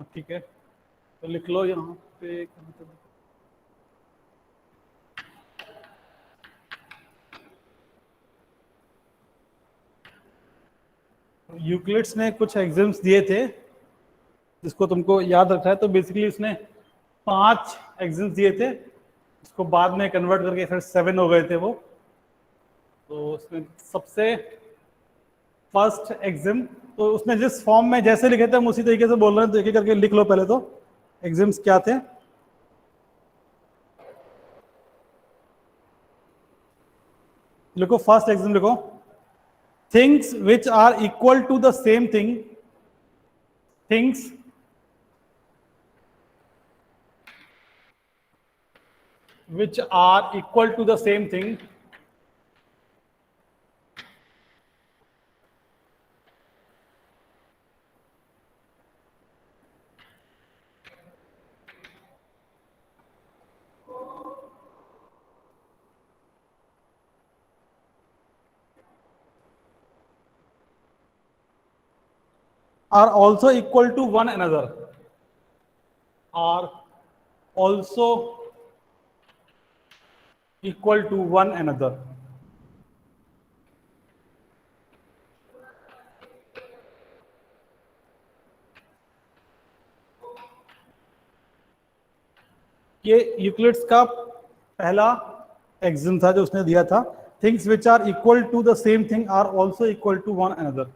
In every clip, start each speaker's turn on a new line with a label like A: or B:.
A: ठीक है, तो लिख लो यहाँ पे। यूक्लिड्स ने कुछ एग्जाम्स दिए थे जिसको तुमको याद रखा है। तो बेसिकली उसने 5 एग्जाम्स दिए थे, उसको बाद में कन्वर्ट करके फिर 7 हो गए थे वो। तो उसमें सबसे फर्स्ट एग्जाम, तो उसने जिस फॉर्म में जैसे लिखे थे हम उसी तरीके से बोल रहे हैं, तो एक एक करके लिख लो पहले। तो एग्जाम्स क्या थे? लिखो, फर्स्ट एग्जाम लिखो, things which are equal to the same thing, things which are equal to the same thing are also equal to one another, are also equal to one another. ये Euclid's का पहला exam था जो उसने दिया था, things which are equal to the same thing are also equal to one another.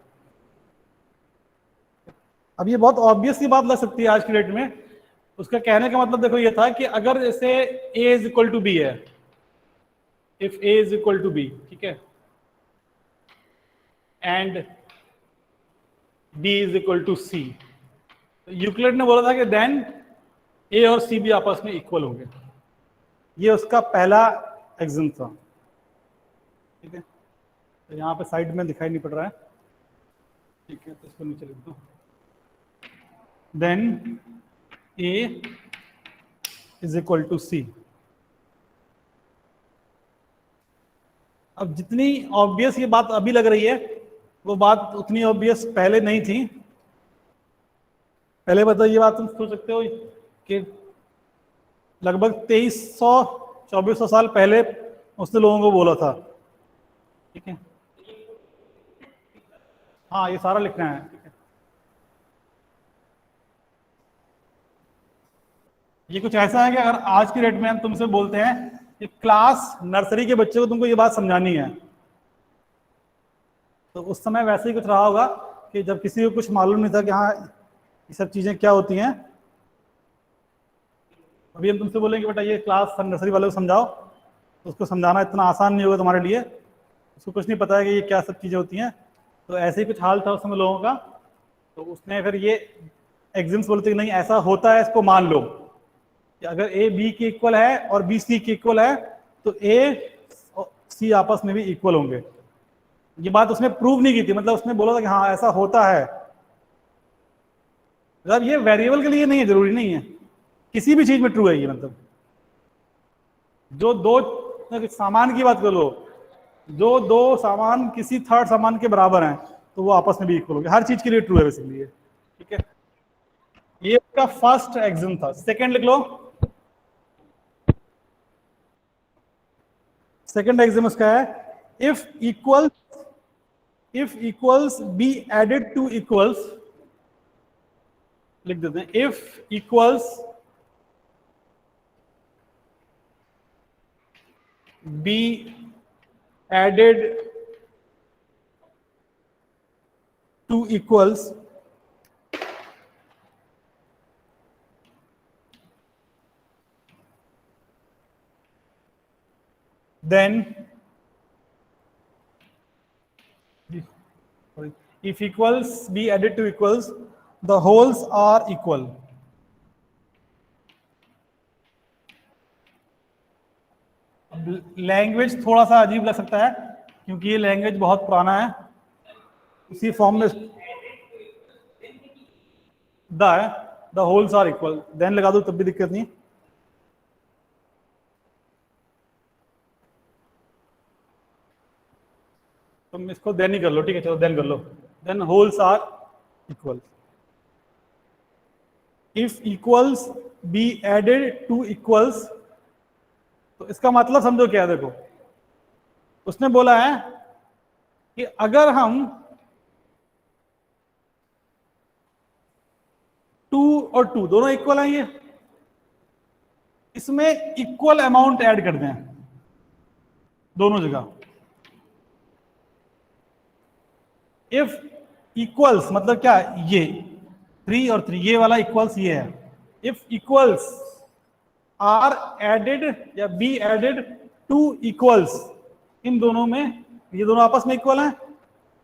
A: अब ये बहुत ऑब्वियस सी बात लग सकती है आज की डेट में। उसका कहने का मतलब देखो ये था कि अगर जैसे a is equal to b है, if a is equal to b, ठीक है, and b is equal to c, Euclid ने बोला था कि देन a और c भी आपस में इक्वल होंगे। ये उसका पहला एग्जाम था, ठीक है। तो यहाँ पे साइड में दिखाई नहीं पड़ रहा है, ठीक है, तो इसको नीचे लिख दो। Then a is equal to c। अब जितनी ऑब्वियस ये बात अभी लग रही है, वो बात उतनी ऑब्वियस पहले नहीं थी। पहले बताओ, ये बात तुम सोच सकते हो कि लगभग 2300-2400 साल पहले उसने लोगों को बोला था, ठीक है। हाँ, ये सारा लिखना है, ठीक है। ये कुछ ऐसा है कि अगर आज की डेट में हम तुमसे बोलते हैं कि क्लास नर्सरी के बच्चे को तुमको ये बात समझानी है, तो उस समय वैसे ही कुछ रहा होगा कि जब किसी को कुछ मालूम नहीं था कि हाँ ये सब चीजें क्या होती हैं। अभी हम तुमसे बोलेंगे बेटा ये क्लास नर्सरी वाले को समझाओ, तो उसको समझाना इतना आसान नहीं होगा तुम्हारे लिए, उसको कुछ नहीं पता है कि ये क्या सब चीज़ें होती हैं। तो ऐसे ही कुछ हाल था उस समय लोगों का। तो उसने फिर ये एग्जाम्स बोलते कि नहीं ऐसा होता है, इसको मान लो कि अगर ए बी के इक्वल है और बी सी के इक्वल है तो ए और सी आपस में भी इक्वल होंगे। ये बात उसने प्रूव नहीं की थी, मतलब उसने बोला था कि हाँ ऐसा होता है। मतलब ये वेरिएबल के लिए नहीं है, जरूरी नहीं है, किसी भी चीज में ट्रू है ये। मतलब जो दो सामान की बात कर लो, जो दो सामान किसी थर्ड सामान के बराबर हैं तो वो आपस में भी इक्वल होंगे, हर चीज के लिए ट्रू है बेसिकली ये, ठीक है। ये उसका फर्स्ट एग्जाम था। सेकंड लिख लो, सेकंड एग्जाम उसका है, if equals be added to equals, लिख देते हैं, if equals be added to equals then if equals be added to equals the wholes are equal। Language थोड़ा सा अजीब लग सकता है क्योंकि ये लैंग्वेज बहुत पुराना है, उसी फॉर्म में the wholes are equal, then लगा दो तब भी दिक्कत नहीं। तुम इसको देन ही कर लो, ठीक है, चलो देन कर लो, then wholes are equal. If equals be added to equals, तो इसका मतलब समझो क्या है। देखो उसने बोला है कि अगर हम 2 और 2 दोनों इक्वल हैं, ये इसमें इक्वल अमाउंट ऐड कर दें दोनों जगह। इफ इक्वल्स मतलब क्या, ये 3 और 3 ये वाला इक्वल्स ये है। इफ इक्वल्स आर एडेड या बी एडेड टू इक्वल्स, इन दोनों में, ये दोनों आपस में इक्वल हैं,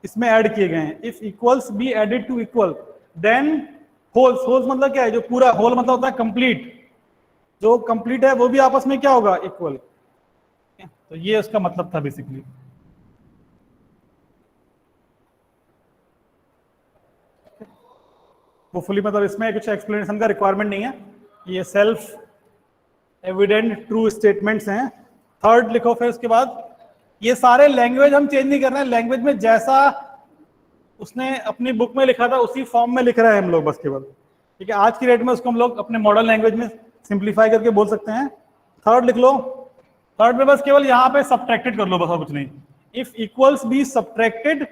A: इसमें ऐड किए गए हैं। If equals be added to equal then wholes, wholes मतलब क्या है, जो पूरा, होल मतलब होता है कंप्लीट, जो कंप्लीट है वो भी आपस में क्या होगा, इक्वल। तो ये उसका मतलब था बेसिकली। होपफुली मतलब इसमें कुछ एक्सप्लेनेशन का रिक्वायरमेंट नहीं है, ये सेल्फ एविडेंट ट्रू स्टेटमेंट्स हैं। थर्ड लिखो फिर उसके बाद, ये सारे लैंग्वेज हम चेंज नहीं कर रहे हैं, लैंग्वेज में जैसा उसने अपनी बुक में लिखा था उसी फॉर्म में लिख रहे हैं हम लोग बस केवल, ठीक है। आज की डेट में उसको हम लोग अपने मॉडर्न लैंग्वेज में सिंप्लीफाई करके बोल सकते हैं। थर्ड लिख लो, थर्ड में बस केवल यहाँ पे सब्ट्रैक्टेड कर लो, बस और कुछ नहीं। If equals be subtracted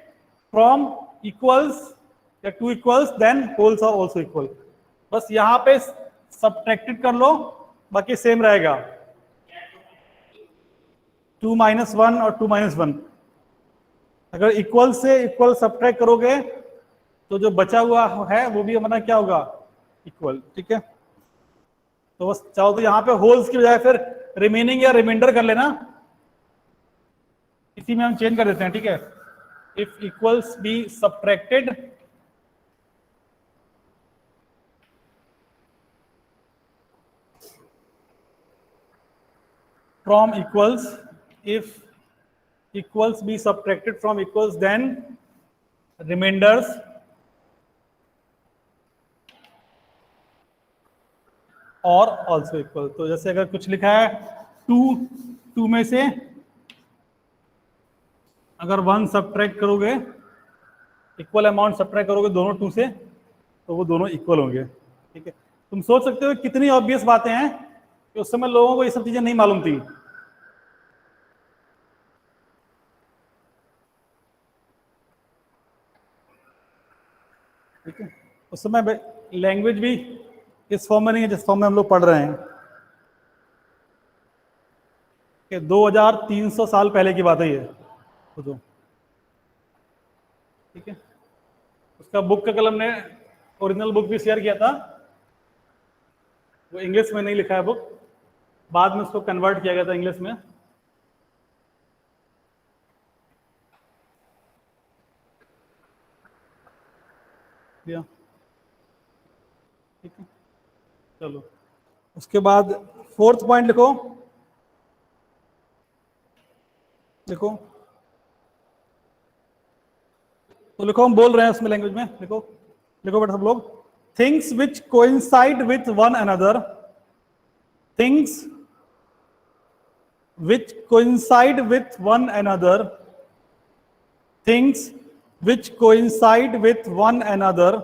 A: from equals या to equals then wholes are also equal, बस यहाँ पे सब्ट्रैक्टेड कर लो, बाकी सेम रहेगा। 2 - 1 और 2 - 1, अगर इक्वल से इक्वल सब्ट्रैक्ट करोगे तो जो बचा हुआ है वो भी हमारा क्या होगा, इक्वल, ठीक है। तो बस चाहो तो यहाँ पे होल्स की बजाय फिर रिमेनिंग या रिमाइंडर कर लेना, इसी में हम चेंज कर देते हैं, ठीक है। If equals be subtracted from equals, if equals be subtracted from equals then remainders और also equal। तो जैसे अगर कुछ लिखा है 2 में से अगर 1 सब्ट्रैक्ट करोगे, इक्वल अमाउंट सब्ट्रैक्ट करोगे दोनों 2 से, तो वो दोनों इक्वल होंगे, ठीक है। तुम सोच सकते हो कितनी ऑब्वियस बातें हैं कि उस समय लोगों को ये सब चीजें नहीं मालूम थी। ठीक है, उस समय लैंग्वेज भी इस फॉर्म में नहीं है जिस फॉर्म में हम लोग पढ़ रहे हैं, कि 2300 साल पहले की बात है ये तो, ठीक है। उसका बुक का कलम ने ओरिजिनल बुक भी शेयर किया था, वो इंग्लिश में नहीं लिखा है बुक, बाद में उसको कन्वर्ट किया गया था इंग्लिश में। ठीक है, चलो उसके बाद फोर्थ पॉइंट लिखो, देखो तो लिखो, हम बोल रहे हैं उसमें लैंग्वेज में, लिखो लिखो बेटा सब लोग। Things which coincide with one another, things which coincide with one another, things which coincide with one another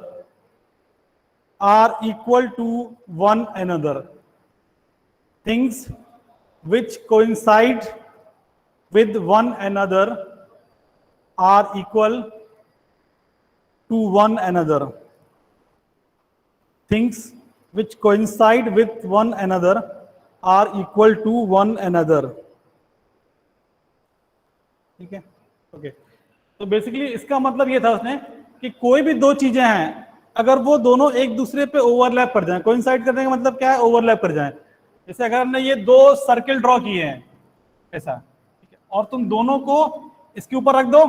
A: are equal to one another. Things which coincide with one another are equal to one another. Things which coincide with one another are equal to one another. ठीक है, okay. तो basically इसका मतलब ये था उसने कि कोई भी दो चीजें हैं, अगर वो दोनों एक दूसरे पे ओवरलैप कर जाएं, कोइंसाइड करने का मतलब क्या है, ओवरलैप कर जाएं। जैसे अगर हमने ये 2 सर्किल ड्रॉ किए हैं ऐसा, ठीक है, और तुम दोनों को इसके ऊपर रख दो,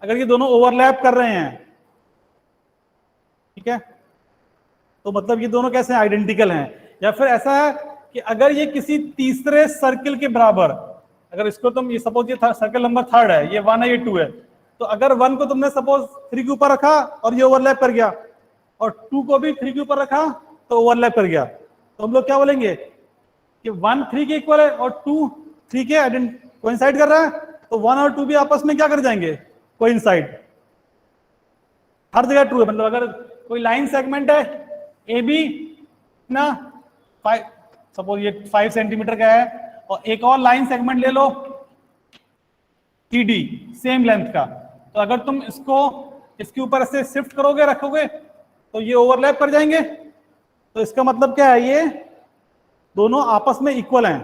A: अगर ये दोनों ओवरलैप कर रहे हैं, ठीक है, तो मतलब ये दोनों कैसे आइडेंटिकल हैं। या फिर ऐसा है कि अगर ये किसी तीसरे सर्किल के बराबर, अगर इसको तुम, ये सपोज ये सर्किल नंबर 3 है, ये 1 है, ये 2 है, तो अगर 1 को तुमने सपोज 3 के ऊपर रखा और ये ओवरलैप कर गया, और 2 को भी 3 के ऊपर रखा तो ओवरलैप कर गया, तो हम लोग क्या बोलेंगे कि 1 3 के इक्वल है और 2 3 के कोइंसाइड कर रहा है, तो 1 और 2 भी आपस में क्या कर जाएंगे, कोइंसाइड। हर जगह ट्रू है, मतलब अगर कोई लाइन सेगमेंट है ए बी ना 5, सपोज ये 5 सेंटीमीटर का है, और एक और लाइन सेगमेंट ले लो TD सेम लेंथ का, तो अगर तुम इसको इसके ऊपर से शिफ्ट करोगे, रखोगे, तो ये ओवरलैप कर जाएंगे। तो इसका मतलब क्या है, ये दोनों आपस में इक्वल हैं।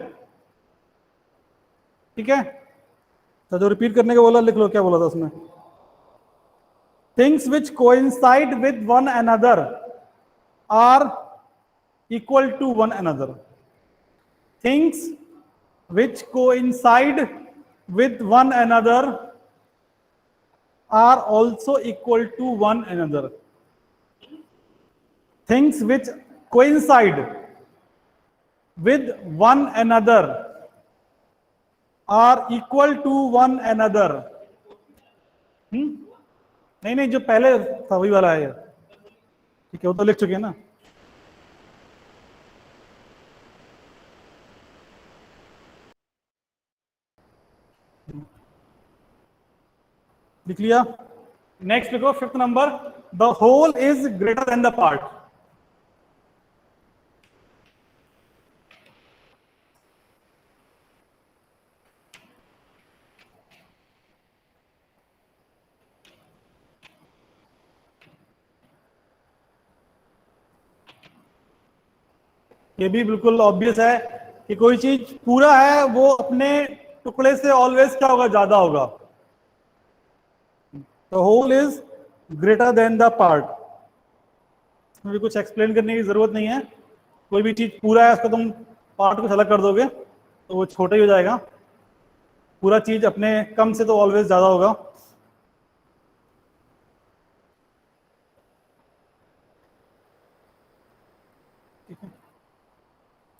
A: ठीक है, तो जो रिपीट करने के बोला लिख लो, क्या बोला था उसमें, things which coincide with one another are equal to one another. Things which coincide with one another are also equal to one another. Things which coincide with one another are equal to one another. नहीं नहीं, जो पहले था वही वाला है। ठीक है, वो तो लिख चुके हैं ना। लिख लिया। नेक्स्ट लिखो 5th number, the whole is greater than the part. ये भी बिल्कुल ऑब्वियस है कि कोई चीज पूरा है वो अपने टुकड़े से ऑलवेज क्या होगा, ज्यादा होगा। The whole is greater than the part. इसमें कुछ एक्सप्लेन करने की जरूरत नहीं है। कोई भी चीज पूरा है, उसको तुम पार्ट को अलग कर दोगे तो वो छोटा ही हो जाएगा। पूरा चीज अपने कम से तो ऑलवेज ज्यादा होगा।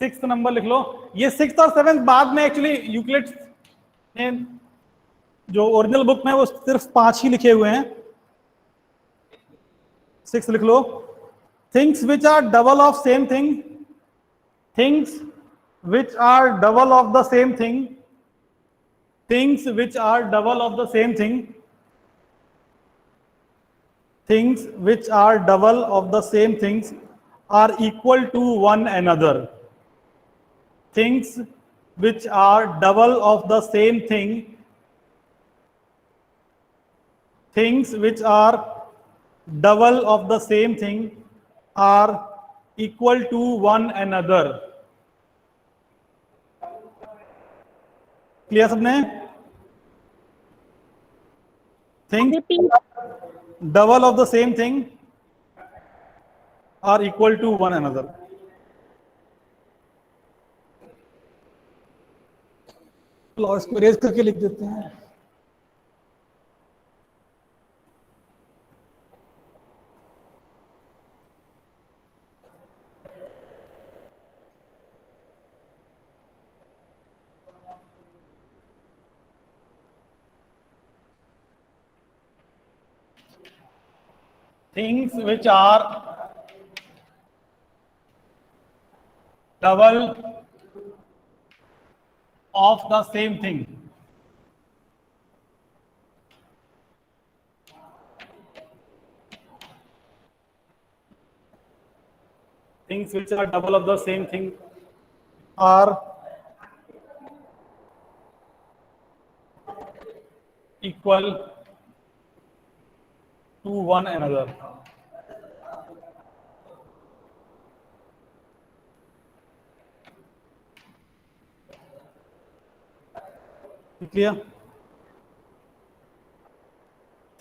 A: सिक्स्थ नंबर लिख लो। ये 6th और 7th बाद में एक्चुअली यूक्लिड ने जो ओरिजिनल बुक में वो सिर्फ 5 ही लिखे हुए हैं। 6 लिख लो। Things which are double of same thing, things which are double of the same thing, things which are double of the same thing, things which are double of the same things are equal to one another. Things which are double of the same thing, things which are double of the same thing are equal to one another. Clear सबने? Things double of the same thing are equal to one another. इसको erase करके लिख देते हैं। Things which are double of the same thing things which are double of the same thing are equal to one another. Clear?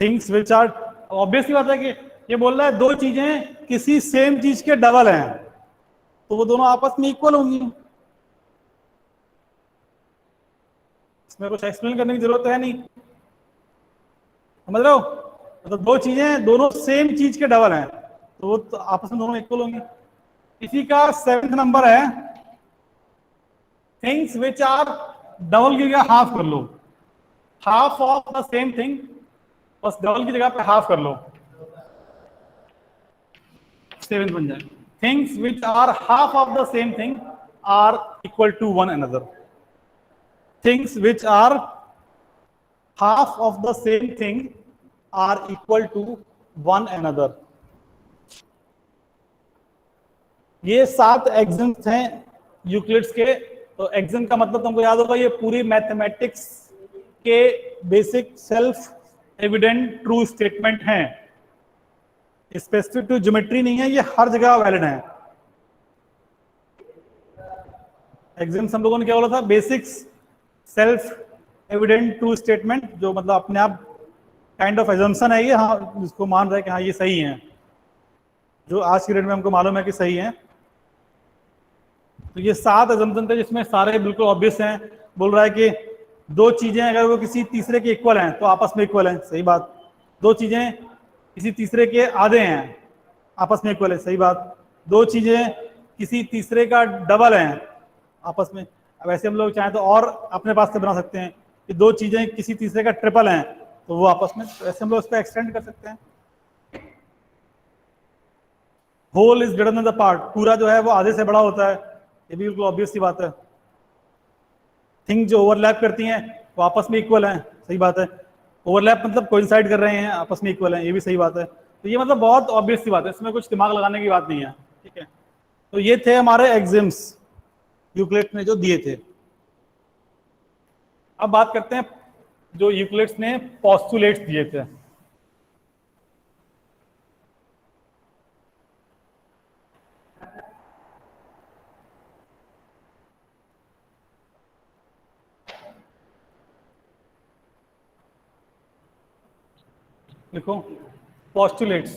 A: Things which are, obviously बात है कि ये बोल रहा है दो चीजें किसी सेम चीज के डबल हैं तो वो दोनों आपस में इक्वल होंगी। इसमें कुछ एक्सप्लेन करने की जरूरत है नहीं, समझ रहे हो? मतलब दो चीजें दोनों सेम चीज के डबल हैं तो वो तो आपस में दोनों इक्वल होंगी। इसी का 7th नंबर है थिंग्स विच आर डबल की जगह हाफ कर लो, half of the same thing, बस डबल की जगह पे हाफ कर लो, 7th बन जाए। Things which are half of the same thing are equal to one another. Things which are half of the same thing are equal to one another. ये 7 exams हैं यूक्लिड्स के। तो एग्जाम का मतलब तुमको याद होगा, ये पूरी मैथमेटिक्स के basic self evident true statement हैं, स्पेसिफिक टू ज्योमेट्री नहीं है, ये हर जगह वैलिड है। एग्जाम्स हम लोगों ने क्या बोला था, basics self evident true statement, जो मतलब अपने आप काइंड ऑफ एजम्पशन है ये, हाँ जिसको मान रहा है कि हाँ ये सही है, जो आज की डेट में हमको मालूम है कि सही है। तो ये 7 एजम्पशन थे जिसमें सारे बिल्कुल ऑब्वियस हैं। बोल रहा है कि दो चीजें अगर वो किसी तीसरे के इक्वल हैं तो आपस में इक्वल हैं, सही बात। दो चीजें किसी तीसरे के आधे हैं, आपस में इक्वल है, सही बात। दो चीजें किसी तीसरे का डबल हैं आपस में, अब ऐसे हम लोग चाहें तो और अपने पास से बना सकते हैं कि दो चीजें किसी तीसरे का ट्रिपल हैं तो वो आपस में, ऐसे हम लोग उसको एक्सटेंड कर सकते हैं। Whole is greater than the part, पूरा जो है वो आधे से बड़ा होता है, ये भी बिल्कुल ऑब्वियस सी बात है। थिंग जो ओवरलैप करती हैं वो आपस में इक्वल हैं, सही बात है। ओवरलैप मतलब कोइंसाइड कर रहे हैं, आपस में इक्वल हैं, ये भी सही बात है। तो ये मतलब बहुत ऑब्वियस सी बात है, इसमें कुछ दिमाग लगाने की बात नहीं है, ठीक है। तो ये थे हमारे एग्जाम्स यूक्लिड ने जो दिए थे। अब बात करते हैं जो यूक्लिड्स ने पोस्टुलेट्स दिए थे। देखो पोस्टुलेट्स,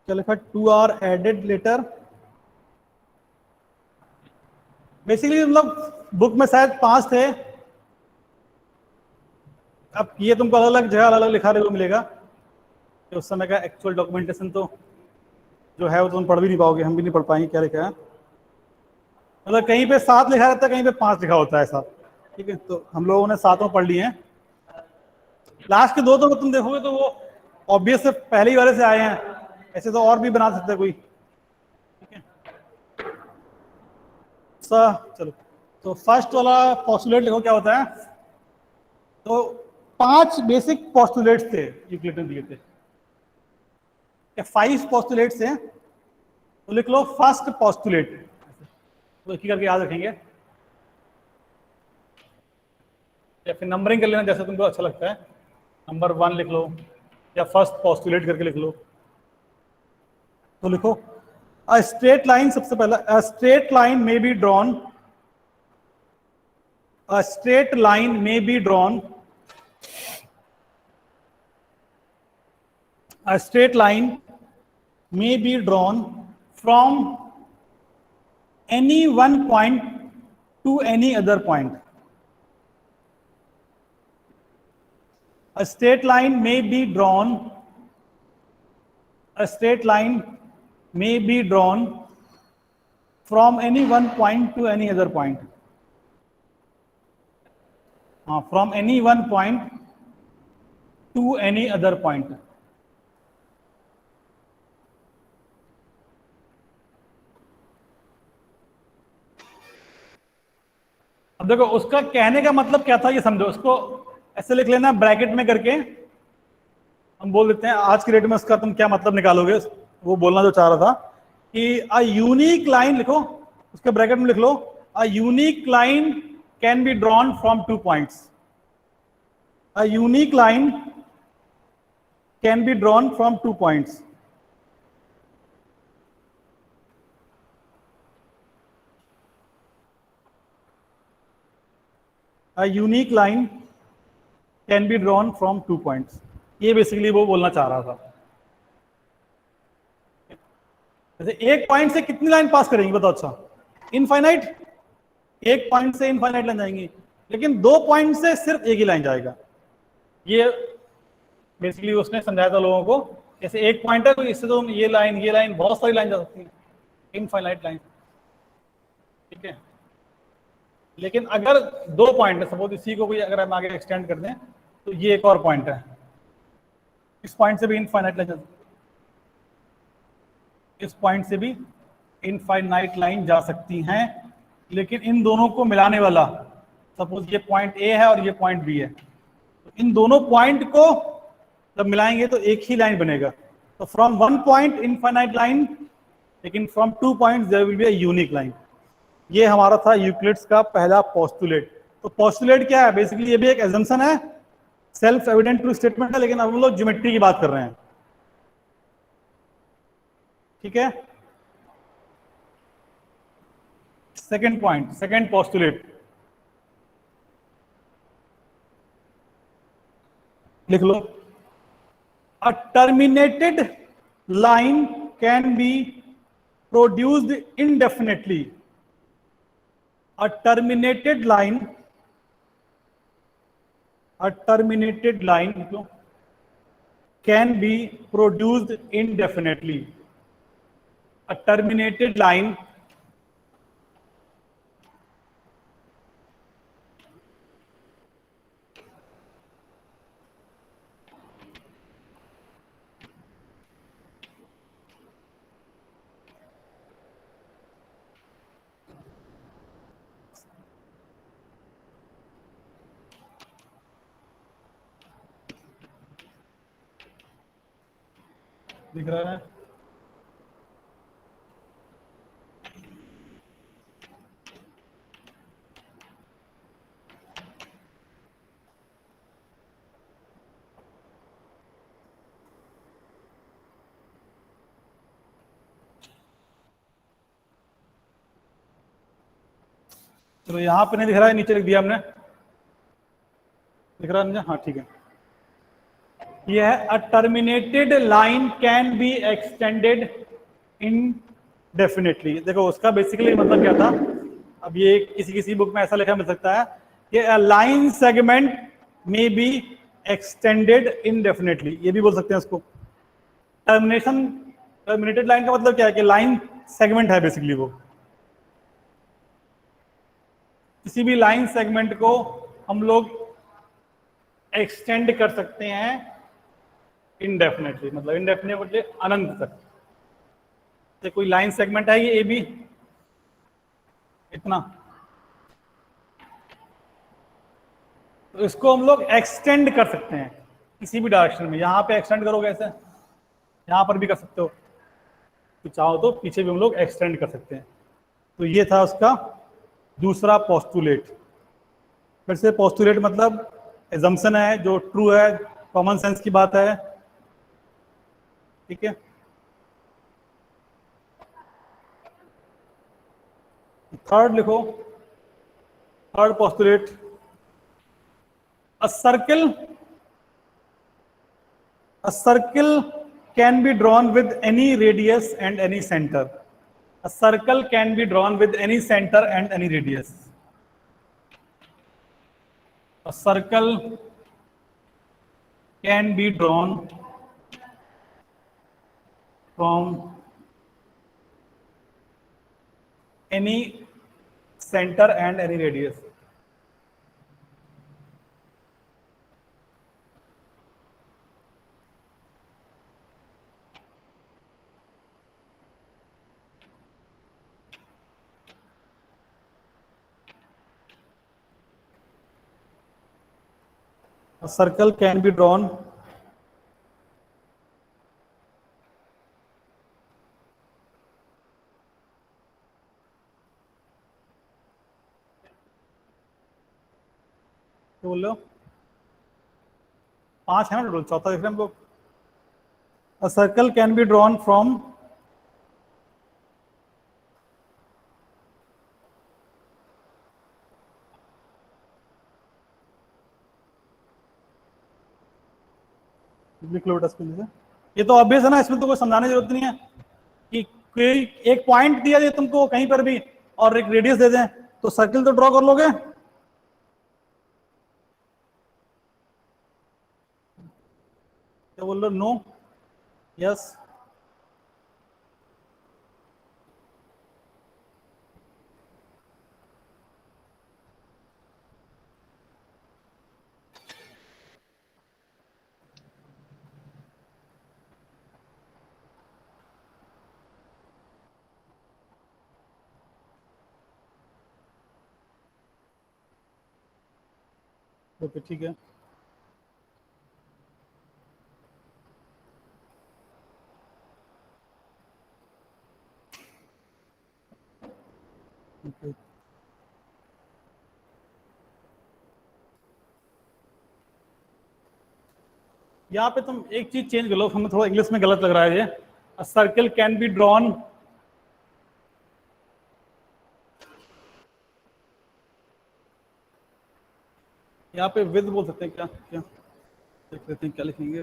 A: क्या लिखा, 2 आर एडेड लेटर। बेसिकली मतलब बुक में शायद 5 थे, अब ये तुमको अलग अलग जगह अलग अलग लिखा देखो मिलेगा। तो उस समय का एक्चुअल डॉक्यूमेंटेशन तो जो है वो तुम पढ़ भी नहीं पाओगे, हम भी नहीं पढ़ पाएंगे क्या लिखा है। मतलब कहीं पे 7 लिखा रहता है, कहीं पे 5 लिखा होता है ऐसा, ठीक है। तो हम लोगों ने 7 पढ़ लिए हैं। लास्ट के 2 तो तुम देखोगे तो वो ऑब्वियस से पहले ही वाले से आए हैं, ऐसे तो और भी बना सकते हैं कोई, ठीक है। चलो, तो फर्स्ट वाला पोस्टुलेट लिखो क्या होता है। तो 5 बेसिक पोस्टुलेट्स थे यूक्लिड ने दिए थे, 5 पोस्टुलेट्स हैं। तो लिख लो फर्स्ट पोस्टुलेट, तो एक ही करके याद रखेंगे, या फिर नंबरिंग कर लेना जैसे तुमको अच्छा लगता है। नंबर 1 लिख लो या फर्स्ट पोस्टुलेट करके लिख लो। तो लिखो अ स्ट्रेट लाइन, सबसे पहला a straight line may be drawn, a straight line may be drawn, a straight line may be drawn from any one point to any other point. A straight line may be drawn, a straight line may be drawn from any one point to any other point. From any one point to any other point. अब देखो उसका कहने का मतलब क्या था ये समझो, उसको ऐसे लिख लेना ब्रैकेट में करके, हम बोल देते हैं आज की डेट में उसका तुम क्या मतलब निकालोगे, वो बोलना जो चाह रहा था कि अ यूनिक लाइन लिखो, उसके ब्रैकेट में लिख लो a unique line can be drawn from 2 points. A unique line can be drawn from 2 points. A unique line can be drawn from 2 points. ये बेसिकली वो बोलना चाह रहा था। जैसे एक पॉइंट से कितनी लाइन पास करेंगे बताओ, अच्छा इनफाइनाइट, एक पॉइंट से इनफाइनाइट लाइन जाएंगी, लेकिन 2 पॉइंट से सिर्फ एक ही लाइन जाएगा। ये बेसिकली उसने समझाया था लोगों को, जैसे एक पॉइंट है तो इससे तो ये लाइन बहुत सारी लाइन जा सकती है, इनफाइनाइट लाइन, ठीक है। लेकिन अगर 2 पॉइंट है, सपोज इसी को कोई अगर हम आगे एक्सटेंड कर दें तो ये एक और पॉइंट है, इस पॉइंट से भी इनफाइनाइट लाइन, इस पॉइंट से भी इनफाइनाइट लाइन जा सकती हैं, लेकिन इन दोनों को मिलाने वाला, सपोज ये पॉइंट ए है और ये पॉइंट बी है, तो इन दोनों पॉइंट को जब मिलाएंगे तो एक ही लाइन बनेगा। तो from one point infinite line, लेकिन from two point there will be a unique line. ये हमारा था यूक्लिड्स का पहला पोस्टुलेट। तो पोस्टुलेट क्या है? बेसिकली ये भी एक एजम्पशन है, सेल्फ एविडेंट ट्रू स्टेटमेंट है, लेकिन अब हम लोग ज्योमेट्री की बात कर रहे हैं। ठीक है, सेकंड पॉइंट, सेकंड पोस्टुलेट लिख लो। A terminated line can be produced indefinitely. A terminated line can be produced indefinitely. A terminated line दिख रहा है? चलो यहां पे नहीं दिख रहा है, नीचे लिख दिया हमने, दिख रहा है? हाँ ठीक है। यह है a terminated line can be extended indefinitely. देखो उसका बेसिकली मतलब क्या था, अब ये किसी किसी बुक में ऐसा लिखा मिल सकता है कि a line segment may be extended indefinitely, ये भी बोल सकते हैं उसको। टर्मिनेटेड लाइन का मतलब क्या है कि लाइन सेगमेंट है बेसिकली, वो किसी भी लाइन सेगमेंट को हम लोग एक्सटेंड कर सकते हैं इनडेफिनेटली, मतलब इनडेफिनेटली अनंत तक। तो कोई लाइन सेगमेंट है ये ए बी, इतना, तो इसको हम लोग एक्सटेंड कर सकते हैं किसी भी डायरेक्शन में। यहां पे एक्सटेंड करोगे ऐसे, यहां पर भी कर सकते हो, तो चाहो तो पीछे भी हम लोग एक्सटेंड कर सकते हैं। तो ये था उसका दूसरा पोस्टुलेट। फिर से पोस्टुलेट मतलब एजम्पशन है जो ट्रू है, कॉमन सेंस की बात है। ठीक है, थर्ड लिखो, third postulate, a circle can be drawn with any radius and any center. A circle can be drawn with any center and any radius. A circle can be drawn from any center and any radius. A circle can be drawn तो बोल लो 5 है ना total, चौथा देख रहे हैं हम लोग। A circle can be drawn from ये तो ऑब्वियस है ना, इसमें तो कोई समझाने की जरूरत नहीं है कि कोई एक पॉइंट दिया जाए तुमको कहीं पर भी और एक रेडियस दे दें तो सर्किल तो ड्रॉ कर लोगे। क्या बोल रहे हो? No, yes? ओके ठीक है। ओके यहाँ पे तुम एक चीज चेंज कर लो, हमें थोड़ा इंग्लिश में गलत लग रहा है ये। A circle can be drawn, यहाँ पे विद बोल सकते हैं क्या? क्या देख लेते हैं क्या लिखेंगे।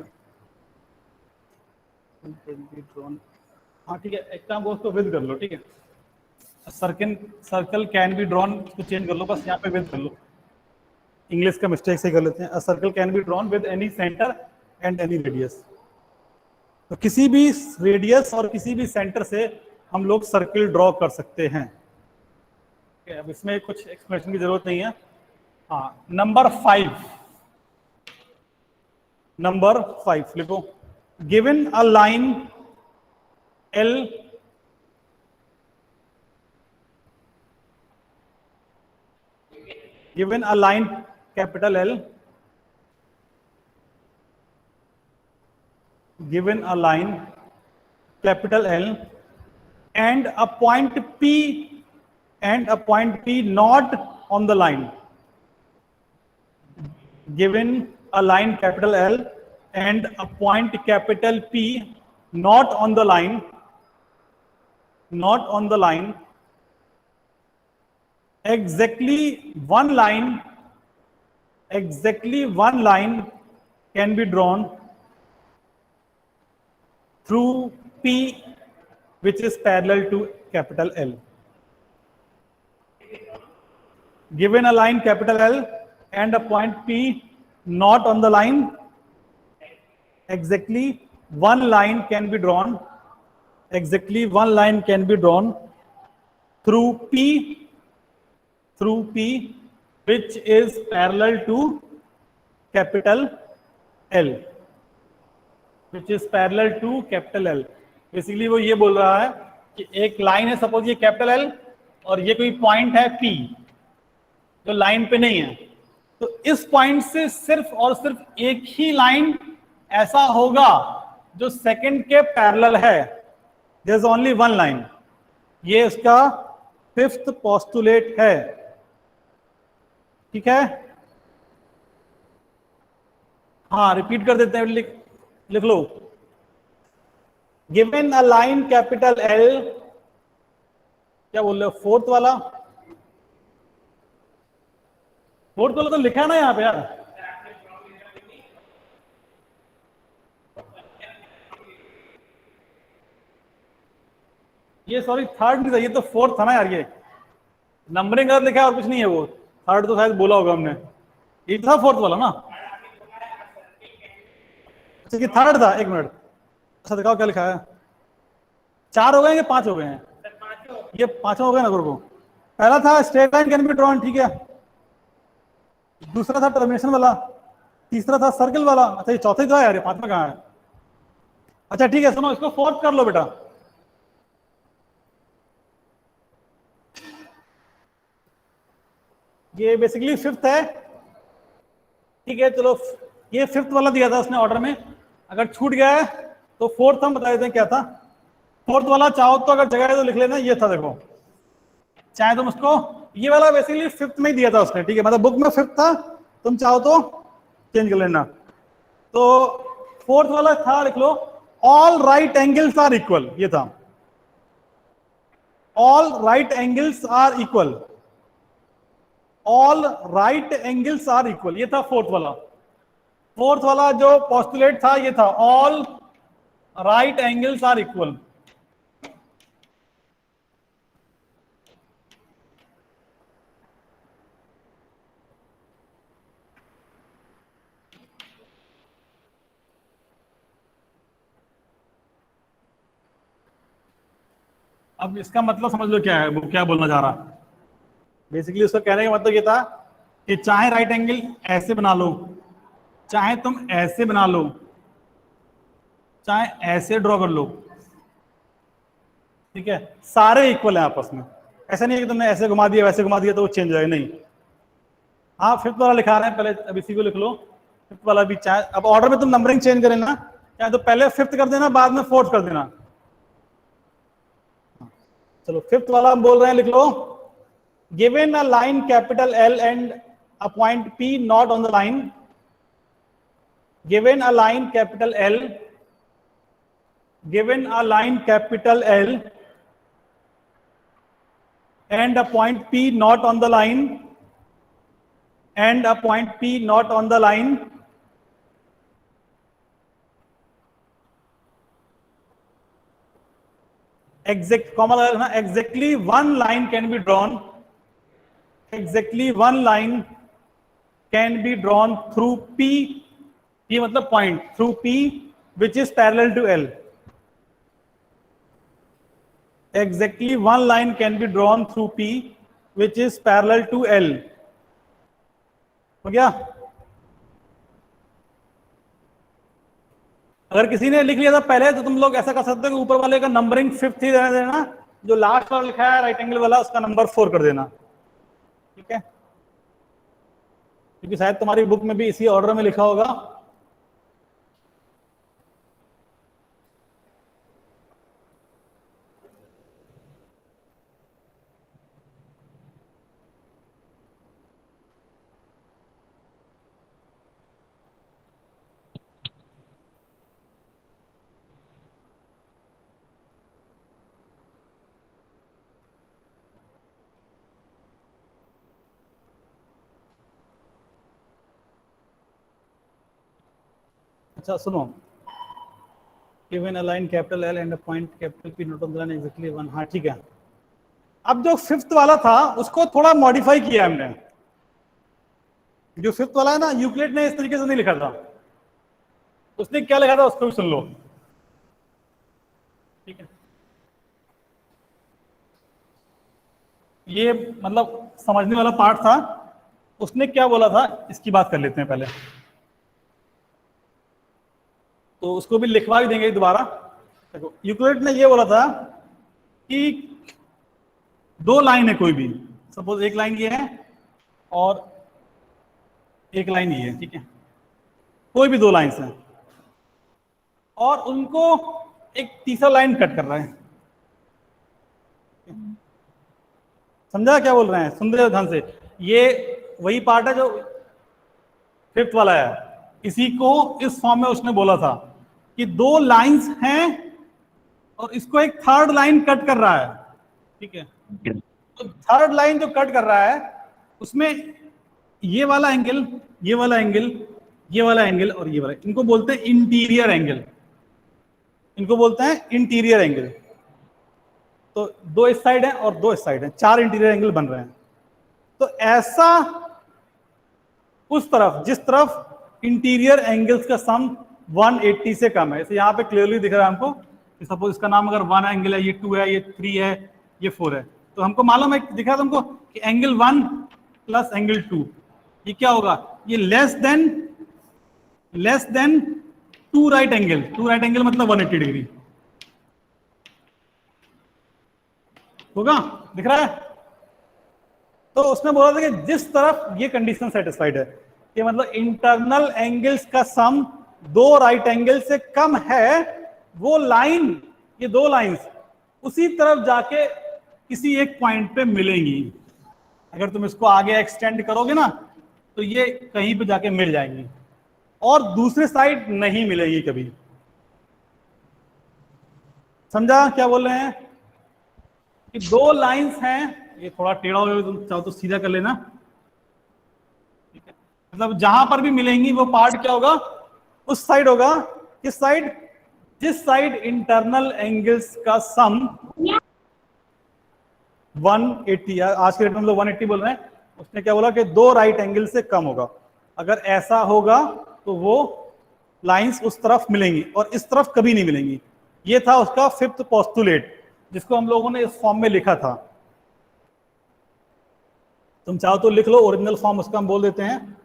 A: हाँ ठीक है, एक काम को उसको विद कर लो, ठीक है। सर्कल कैन बी ड्रॉन को चेंज कर लो, बस यहाँ पे विद कर लो। इंग्लिश का मिस्टेक से कर लेते हैं। A circle can be drawn with any centre and any radius. तो किसी भी रेडियस और किसी भी सेंटर से हम लोग सर्कल ड्रॉ कर सकते हैं। अब इसमें कुछ एक्सप्लेनेशन की जरूरत नहीं है। हाँ, नंबर 5 लिखो। Given a line L given a line capital L, given a line capital L and a point P not on the line. Given a line capital L and a point capital P not on the line, exactly one line can be drawn through P which is parallel to capital L. Given a line capital L and a point P not on the line, exactly one line can be drawn through P which is parallel to capital L, basically वो ये बोल रहा है कि एक line है, suppose ये capital L और ये कोई पॉइंट है P जो लाइन पे नहीं है, तो इस पॉइंट से सिर्फ और सिर्फ एक ही लाइन ऐसा होगा जो सेकंड के पैरेलल है। There is only one line. ये इसका 5th पोस्टुलेट है, ठीक है। हाँ, रिपीट कर देते हैं, लिख लो। Given a line capital L, क्या बोल रहे हो? फोर्थ वाला तो लिखा है ना यहाँ पे यार। ये सॉरी थर्ड नहीं था, ये तो फोर्थ था ना यार। ये नंबरिंग गलत लिखा है और कुछ नहीं है। वो थर्ड तो शायद बोला होगा हमने, ये था फोर्थ वाला ना। अच्छा ये थर्ड था, एक मिनट। अच्छा दिखाओ क्या लिखा है। 4 हो गए या 5 हो गए हैं? ये 5 हो गए ना गुरु। पहला था straight line can be drawn, ठीक है। दूसरा था टर्मिनेशन वाला, तीसरा था सर्कल वाला। अच्छा ये चौथा ही था यार, ये 5वां कहाँ है? अच्छा ठीक है, सुनो, इसको फोर्थ कर लो बेटा। ये बेसिकली 5th है, ठीक है। चलो ये 5th वाला दिया था उसने ऑर्डर में, अगर छूट गया है तो 4th हम बता देते हैं क्या था। 4th वाला चाहो तो अगर जगह है तो लिख लेना, ये था देखो। चाहे तुम उसको, ये वाला बेसिकली 5th में ही दिया था उसने, ठीक है। मतलब बुक में 5th था, तुम चाहो तो चेंज कर लेना। तो 4th वाला था, लिख लो, all right angles are equal. ये था all right angles are equal, all right angles are equal. ये था 4th वाला। 4th वाला जो पोस्टुलेट था ये था all right angles are equal. अब इसका मतलब समझ लो क्या है, वो क्या बोलना चाह रहा। बेसिकली उसका कहने का मतलब ये था कि चाहे राइट एंगल ऐसे बना लो, चाहे तुम ऐसे बना लो, चाहे ऐसे ड्रॉ कर लो, ठीक है, सारे इक्वल है आपस में। ऐसा नहीं है कि तुमने ऐसे घुमा दिया वैसे घुमा दिया तो वो चेंज हो जाएगा, नहीं। हाँ फिफ्थ वाला लिखा रहे हैं पहले, अब इसी को लिख लो फिफ्थ वाला भी। चाहे अब ऑर्डर में तुम नंबरिंग चेंज करें ना, चाहे तो पहले फिफ्थ कर देना बाद में फोर्थ कर देना। चलो फिफ्थ वाला हम बोल रहे हैं, लिख लो। Given a line capital L and a point P not on the line, given a line capital L, given a line capital L and a point P not on the line, and a point P not on the line, exact comma लगा ना, exactly one line can be drawn, exactly one line can be drawn through P, P मतलब point, through P which is parallel to L. Exactly one line can be drawn through P which is parallel to L. हो गया? अगर किसी ने लिख लिया था पहले तो तुम लोग ऐसा कर सकते हो कि ऊपर वाले का नंबरिंग फिफ्थ ही रहने देना, जो लास्ट वाला लिखा है राइट एंगल वाला उसका नंबर 4 कर देना, ठीक है? क्योंकि शायद तुम्हारी बुक में भी इसी ऑर्डर में लिखा होगा। अच्छा सुनो, given a line capital L and a point capital P not on the line exactly one, हाँ ठीक है। अब जो फिफ्थ वाला था उसको थोड़ा मॉडिफाई किया हमने। जो फिफ्थ वाला है ना, यूक्लिड ने इस तरीके से नहीं लिखा था, उसने क्या लिखा था उसको भी सुन लो, ठीक है? ये मतलब समझने वाला पार्ट था। उसने क्या बोला था इसकी बात कर लेते हैं पहले, तो उसको भी लिखवा भी देंगे दोबारा। देखो यूक्लिड ने ये बोला था कि दो लाइन है कोई भी, सपोज एक लाइन ये है और एक लाइन ये है, ठीक है? कोई भी दो लाइंस हैं और उनको एक तीसरा लाइन कट कर रहा है। समझा क्या बोल रहे हैं? सुन रहे हो ध्यान से? ये वही पार्ट है जो फिफ्थ वाला है। इसी को इस फॉर्म में उसने बोला था कि दो लाइंस हैं और इसको एक थर्ड लाइन कट कर रहा है, ठीक है? तो थर्ड लाइन जो कट कर रहा है उसमें ये वाला एंगल, ये वाला एंगल, ये वाला एंगल और ये वाला, इनको बोलते हैं इंटीरियर एंगल, इनको बोलते हैं इंटीरियर एंगल। तो दो इस साइड है और दो इस साइड है, चार इंटीरियर एंगल बन रहे हैं। तो ऐसा उस तरफ जिस तरफ इंटीरियर एंगल्स का सम 180 से कम है, जैसे यहाँ पे क्लियरली दिख रहा है हमको कि सपोज इसका नाम अगर 1 एंगल है, ये 2 है, ये 3 है, ये 4 है, तो हमको मालूम है, दिख रहा है तुमको कि एंगल 1 प्लस एंगल 2 ये क्या होगा? ये less than 2 right angle. 2 right angle मतलब 180 डिग्री होगा, दिख रहा है? तो उसने बोला था कि जिस तरफ ये कंडीशन सेटिस्फाइड है कि मतलब इंटरनल एंगल्स का सम 2 राइट एंगल से कम है, वो लाइन, ये दो लाइंस उसी तरफ जाके किसी एक पॉइंट पे मिलेंगी। अगर तुम इसको आगे एक्सटेंड करोगे ना तो ये कहीं पे जाके मिल जाएंगी और दूसरे साइड नहीं मिलेगी कभी। समझा क्या बोल रहे हैं? कि दो लाइंस हैं, ये थोड़ा टेढ़ा हो गया, तुम चाहो तो सीधा कर लेना, ठीक है? मतलब जहां पर भी मिलेंगी वो पार्ट क्या होगा? उस साइड होगा। किस साइड? जिस साइड इंटरनल एंगल्स का सम 180, आज के डेट में हम लोग 180 बोल रहे हैं, उसने क्या बोला कि दो राइट एंगल से कम होगा। अगर ऐसा होगा तो वो लाइंस उस तरफ मिलेंगी और इस तरफ कभी नहीं मिलेंगी। ये था उसका फिफ्थ पोस्टुलेट, जिसको हम लोगों ने इस फॉर्म में लिखा था। तुम चाहो तो लिख लो, ओरिजिनल फॉर्म उसका हम बोल देते हैं।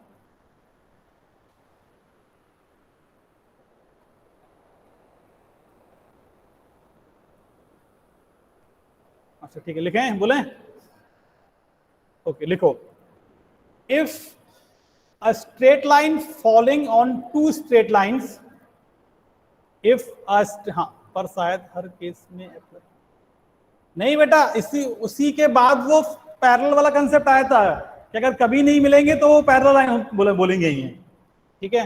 A: अच्छा ठीक है, लिखें, बोले? ओके लिखो। If a straight line falling on two straight lines if हाँ पर शायद हर केस में नहीं बेटा, इसी उसी के बाद वो पैरेलल वाला कंसेप्ट आया था कि अगर कभी नहीं मिलेंगे तो वो पैरेलल लाइन बोलेंगे ही, ठीक है।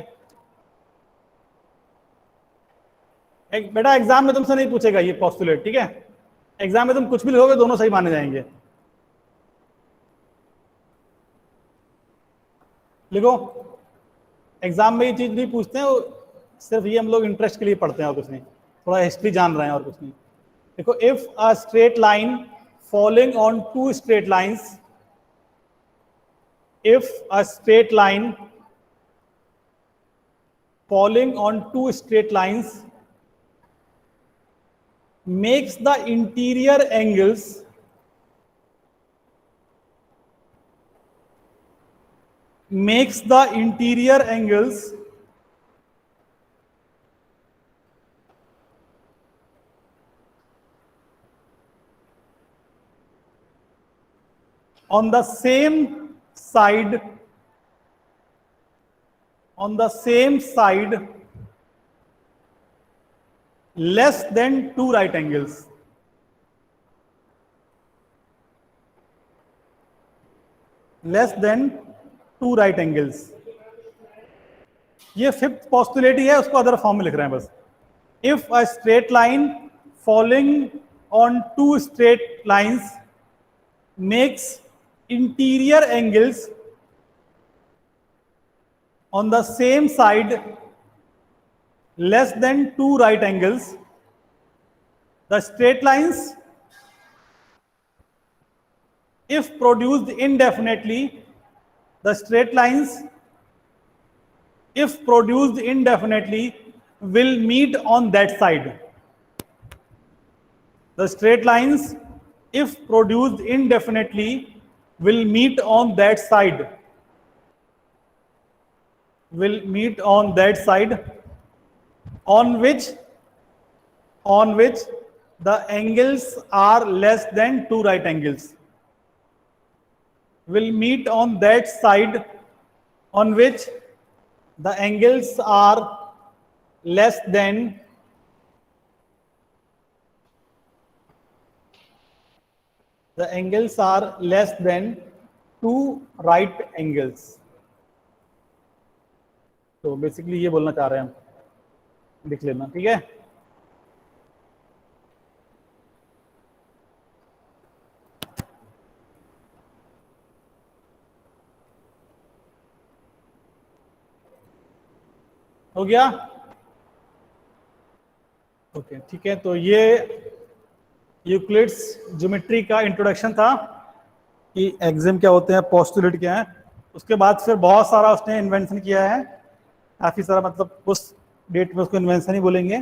A: एक बेटा एग्जाम में तुमसे नहीं पूछेगा ये पोस्टुलेट, ठीक है। एग्जाम में तुम कुछ भी लिखोगे दोनों सही माने जाएंगे। लिखो, एग्जाम में ये चीज नहीं पूछते हैं, सिर्फ ये हम लोग इंटरेस्ट के लिए पढ़ते हैं और कुछ नहीं, थोड़ा हिस्ट्री जान रहे हैं और कुछ नहीं। देखो, if a straight line following on two straight lines, if a straight line following on two straight lines makes the interior angles on the same side less than two right angles. Less than two right angles. ये fifth postulate ही है, उसको other form में लिख रहे हैं बस। If a straight line following on two straight lines makes interior angles on the same side less than two right angles, the straight lines, if produced indefinitely, the straight lines, if produced indefinitely, will meet on that side. The straight lines, if produced indefinitely, will meet on that side. Will meet on that side on which the angles are less than two right angles. Will meet on that side on which the angles are less than two right angles. तो basically ये बोलना चाह रहे हैं हम, लिख लेना, ठीक है। हो गया, ओके, ठीक है। तो ये यूक्लिड्स ज्योमेट्री का इंट्रोडक्शन था कि एक्सिम क्या होते हैं, पोस्टुलेट क्या है। उसके बाद फिर बहुत सारा उसने इन्वेंशन किया है, काफ़ी सारा, मतलब उस डेट में उसको इन्वेंशन ही बोलेंगे।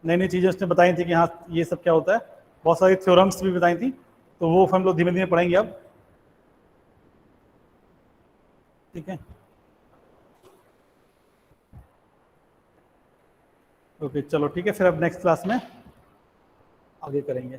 A: नई नई चीज़ें उसने बताई थी कि हाँ ये सब क्या होता है, बहुत सारी थ्योरम्स भी बताई थी, तो वो हम लोग धीमे धीमे पढ़ेंगे अब, ठीक है। ओके चलो ठीक है, फिर अब नेक्स्ट क्लास में आगे करेंगे।